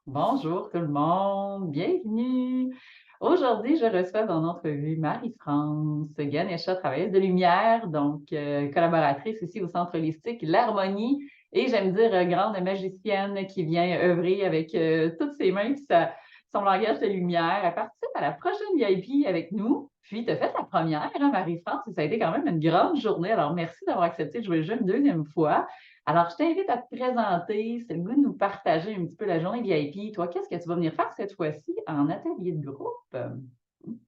Bonjour tout le monde, bienvenue. Aujourd'hui, je reçois en entrevue Marie-France Ganesha, travailleuse de lumière, donc collaboratrice ici au Centre holistique L'Harmonie, et j'aime dire grande magicienne qui vient œuvrer avec toutes ses mains et son langage de lumière. Elle participe à la prochaine VIP avec nous, puis tu as fait la première, hein, Marie-France, et ça a été quand même une grande journée. Alors merci d'avoir accepté de jouer le jeu une deuxième fois. Alors, je t'invite à te présenter. C'est le goût de nous partager un petit peu la journée VIP. Toi, qu'est-ce que tu vas venir faire cette fois-ci en atelier de groupe?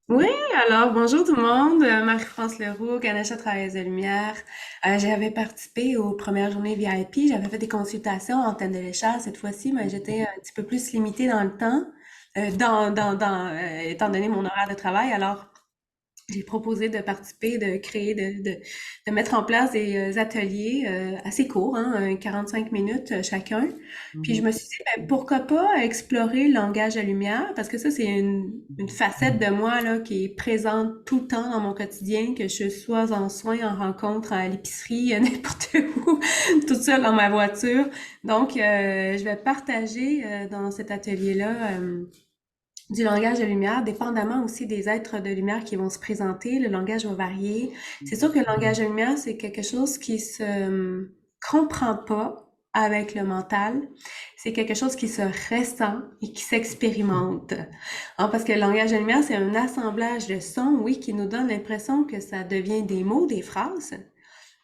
Oui, alors bonjour tout le monde, Marie-France Leroux, Ganesha Travailleuse de Lumière. J'avais participé aux premières journées VIP, j'avais fait des consultations en thème de l'échelle cette fois-ci, mais j'étais un petit peu plus limitée dans le temps, étant donné mon horaire de travail. Alors, j'ai proposé de participer, de créer, de mettre en place des ateliers assez courts, hein, 45 minutes chacun. Puis je Mhm. me suis dit, ben, pourquoi pas explorer le langage de lumière, parce que ça, c'est une facette de moi là, qui est présente tout le temps dans mon quotidien, que je sois en soins, en rencontre, à l'épicerie, n'importe où, toute seule dans ma voiture. Donc, je vais partager dans cet atelier-là du langage de lumière, dépendamment aussi des êtres de lumière qui vont se présenter. Le langage va varier. C'est sûr que le langage de lumière, c'est quelque chose qui se comprend pas avec le mental. C'est quelque chose qui se ressent et qui s'expérimente. Hein, parce que le langage de lumière, c'est un assemblage de sons, oui, qui nous donne l'impression que ça devient des mots, des phrases.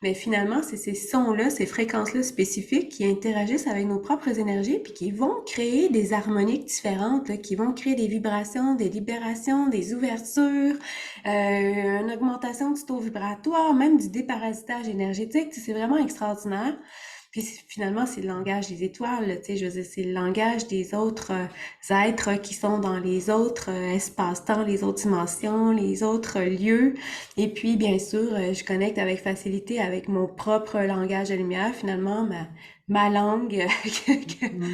Mais finalement, c'est ces sons-là, ces fréquences-là spécifiques qui interagissent avec nos propres énergies puis qui vont créer des harmoniques différentes, là, qui vont créer des vibrations, des libérations, des ouvertures, une augmentation du taux vibratoire, même du déparasitage énergétique. Tu sais, c'est vraiment extraordinaire. Puis finalement, c'est le langage des étoiles, là, tu sais, je veux dire, c'est le langage des autres êtres qui sont dans les autres espaces-temps, les autres dimensions, les autres lieux. Et puis, bien sûr, je connecte avec facilité avec mon propre langage de lumière, finalement, ma langue Mhm.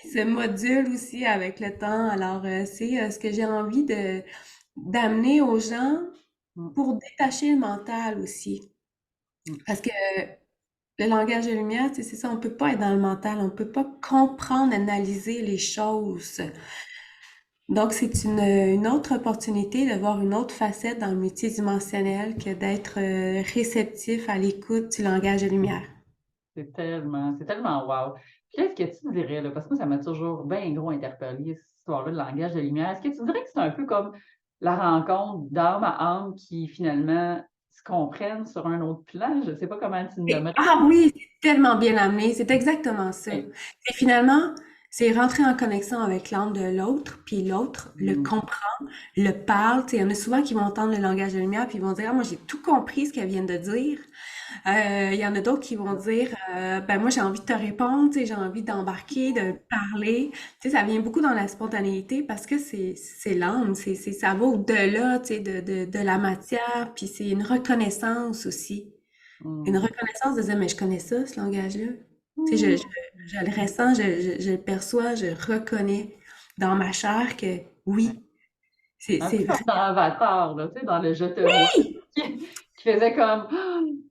qui se module aussi avec le temps. Alors, c'est ce que j'ai envie de d'amener aux gens pour détacher le mental aussi. Mhm. Parce que le langage de lumière, tu sais, c'est ça, on peut pas être dans le mental, on peut pas comprendre, analyser les choses. Donc, c'est une autre opportunité de voir une autre facette dans le multidimensionnel que d'être réceptif à l'écoute du langage de lumière. C'est tellement wow. Qu'est-ce que tu dirais, là? Parce que moi, ça m'a toujours bien gros interpellé, cette histoire-là de langage de lumière. Est-ce que tu dirais que c'est un peu comme la rencontre d'âme à âme qui finalement se comprennent sur un autre plan? Je ne sais pas comment tu le nommerais. Ah oui, c'est tellement bien amené, c'est exactement ça. Mais, Et finalement, c'est rentrer en connexion avec l'âme de l'autre, puis l'autre le mm, comprend, le parle. Tu sais, il y en a souvent qui vont entendre le langage de lumière, puis ils vont dire, ah, moi j'ai tout compris ce qu'elle vient de dire. Il y en a d'autres qui vont dire, ben moi j'ai envie de te répondre, tu sais, j'ai envie d'embarquer, de parler. Tu sais, ça vient beaucoup dans la spontanéité parce que c'est l'âme, ça va au-delà, tu sais, de la matière, puis c'est une reconnaissance aussi. Une mm, reconnaissance de dire, mais je connais ça, ce langage-là. Tu sais, mm. je le ressens, je le perçois, je reconnais dans ma chair que oui, Un c'est peu vrai. comme dans Avatar, là, tu sais, dans le Je te vois, qui faisait comme,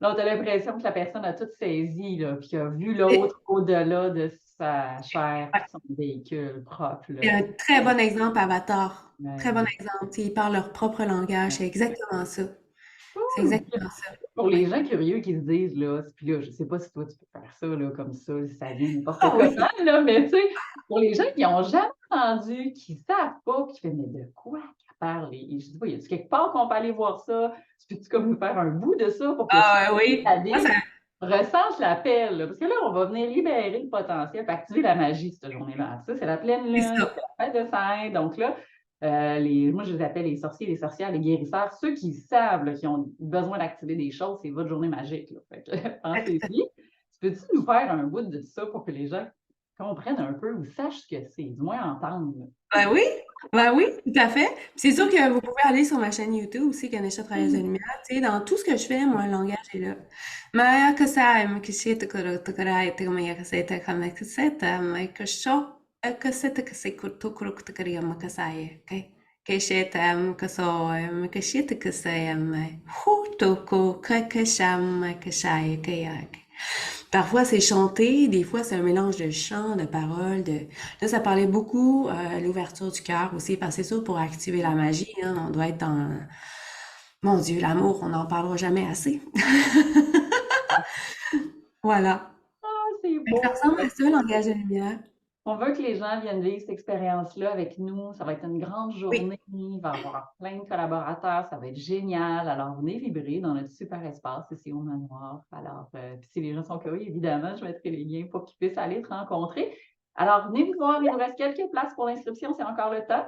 là, t'as l'impression que la personne a tout saisi, là, puis a vu l'autre au-delà de sa chair, puis son véhicule propre, C'est là. un très bon exemple, Avatar. Très bon Ouais. exemple. Tu sais, ils parlent leur propre langage. C'est exactement ça. C'est Cool! exactement ça. Pour les gens curieux qui se disent, là, puis là, je sais pas si toi, tu peux faire ça, là, comme ça, si ça vient n'importe Ah oui! comment, là, mais tu sais, pour les gens qui ont jamais entendu, qui savent pas, puis qui font, mais de quoi qu'elle parle? Et je sais pas, y a-tu quelque part qu'on peut aller voir ça? Tu peux-tu comme nous faire un bout de ça pour que ceux Ah qui oui! Moi, ça... t'habitent ressentent l'appel, là? Parce que là, on va venir libérer le potentiel, puis activer la magie cette journée-là. Ça, c'est la pleine C'est lune, ça. c'est la fête de Saint. Donc là, moi, je les appelle les sorciers, les sorcières, les guérisseurs. Ceux qui savent, là, qui ont besoin d'activer des choses, c'est votre journée magique, là. Fait que, pensez-y. Peux-tu nous faire un bout de ça pour que les gens comprennent un peu ou sachent ce que c'est, du moins entendre, là? Ben oui! Ben oui, tout à fait. Puis c'est sûr que vous pouvez aller sur ma chaîne YouTube aussi, Ganesha Travailleuse de Lumière. Tu sais, dans tout ce que je fais, moi, le langage est là. Maya kasai, makishita kuro tokarai, te maya kasai, te kama kaseta, maya kasho, kaseta kasai kurto kuro kutakaria makasai, okay? Kesheta makaso, makashita kasai, hu toko kakasham makashai, kaya. Parfois, c'est chanté, des fois, c'est un mélange de chant, de paroles, de... Là, ça parlait beaucoup l'ouverture du cœur aussi, parce que c'est sûr, pour activer la magie, hein, on doit être dans... Mon Dieu, l'amour, on n'en parlera jamais assez. Voilà. Ah, c'est Fait que ça beau! ressemble à ça, le langage de lumière. On veut que les gens viennent vivre cette expérience-là avec nous. Ça va être une grande Oui. journée. Il va y avoir plein de collaborateurs. Ça va être génial. Alors, venez vibrer dans notre super espace ici au manoir. Alors, puis si les gens sont curieux, évidemment, je mettrai les liens pour qu'ils puissent aller te rencontrer. Alors, venez nous voir. Il nous reste quelques places pour l'inscription. C'est encore le temps.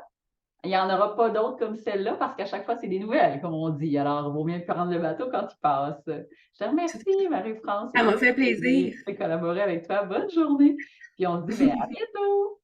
Il n'y en aura pas d'autres comme celle-là parce qu'à chaque fois, c'est des nouvelles, comme on dit. Alors, il vaut mieux prendre le bateau quand il passe. Je te remercie, Marie-France. Ça C'était m'a un fait plaisir plaisir. de collaborer avec toi. Bonne journée. Puis on se dit, ben, à bientôt!